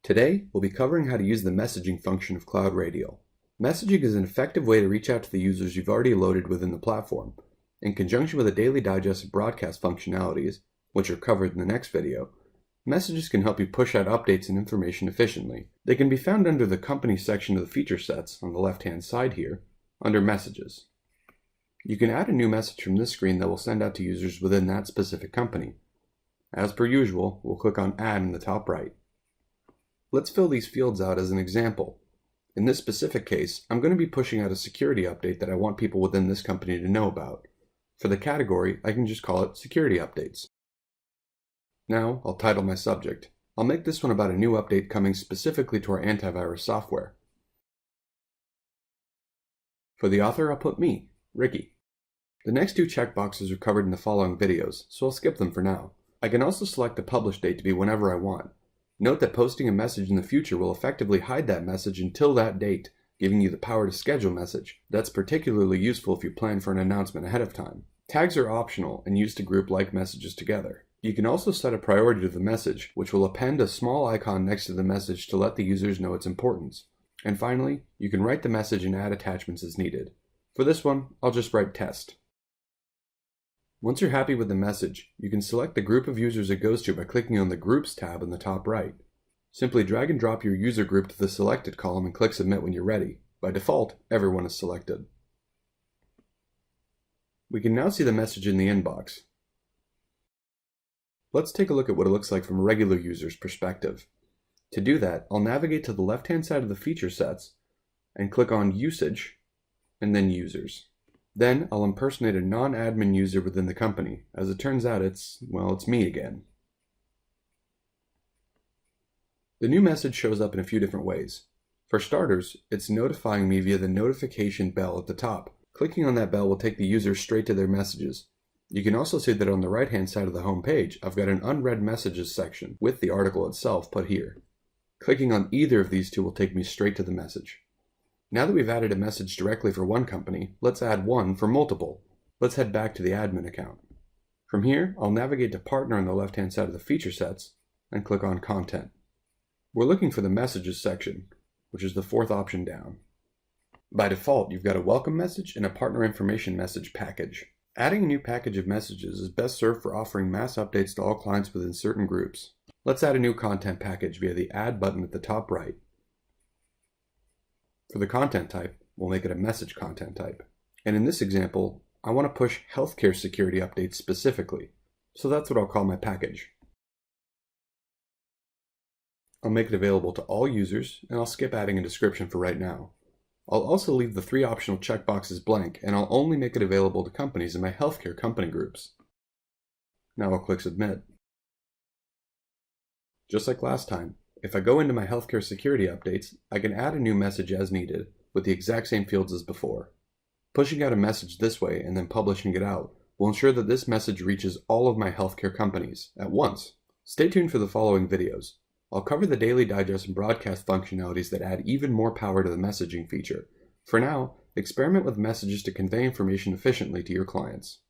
Today, we'll be covering how to use the messaging function of CloudRadial. Messaging is an effective way to reach out to the users you've already loaded within the platform. In conjunction with the daily digest and broadcast functionalities, which are covered in the next video, messages can help you push out updates and information efficiently. They can be found under the company section of the feature sets on the left-hand side here, under Messages. You can add a new message from this screen that will send out to users within that specific company. As per usual, we'll click on Add in the top right. Let's fill these fields out as an example. In this specific case, I'm going to be pushing out a security update that I want people within this company to know about. For the category, I can just call it Security Updates. Now, I'll title my subject. I'll make this one about a new update coming specifically to our antivirus software. For the author, I'll put me, Ricky. The next two checkboxes are covered in the following videos, so I'll skip them for now. I can also select the publish date to be whenever I want. Note that posting a message in the future will effectively hide that message until that date, giving you the power to schedule message. That's particularly useful if you plan for an announcement ahead of time. Tags are optional and used to group like messages together. You can also set a priority to the message, which will append a small icon next to the message to let the users know its importance. And finally, you can write the message and add attachments as needed. For this one, I'll just write test. Once you're happy with the message, you can select the group of users it goes to by clicking on the Groups tab in the top right. Simply drag and drop your user group to the Selected column and click Submit when you're ready. By default, everyone is selected. We can now see the message in the inbox. Let's take a look at what it looks like from a regular user's perspective. To do that, I'll navigate to the left-hand side of the feature sets and click on Usage and then Users. Then I'll impersonate a non-admin user within the company. As it turns out, it's me again. The new message shows up in a few different ways. For starters, it's notifying me via the notification bell at the top. Clicking on that bell will take the user straight to their messages. You can also see that on the right-hand side of the home page, I've got an unread messages section with the article itself put here. Clicking on either of these two will take me straight to the message. Now that we've added a message directly for one company, let's add one for multiple. Let's head back to the admin account. From here, I'll navigate to Partner on the left-hand side of the feature sets and click on Content. We're looking for the Messages section, which is the fourth option down. By default, you've got a welcome message and a partner information message package. Adding a new package of messages is best served for offering mass updates to all clients within certain groups. Let's add a new content package via the Add button at the top right. For the content type, we'll make it a message content type. And in this example, I want to push healthcare security updates specifically, so that's what I'll call my package. I'll make it available to all users, and I'll skip adding a description for right now. I'll also leave the three optional checkboxes blank, and I'll only make it available to companies in my healthcare company groups. Now I'll click Submit. Just like last time, if I go into my healthcare security updates, I can add a new message as needed with the exact same fields as before. Pushing out a message this way and then publishing it out will ensure that this message reaches all of my healthcare companies at once. Stay tuned for the following videos. I'll cover the daily digest and broadcast functionalities that add even more power to the messaging feature. For now, experiment with messages to convey information efficiently to your clients.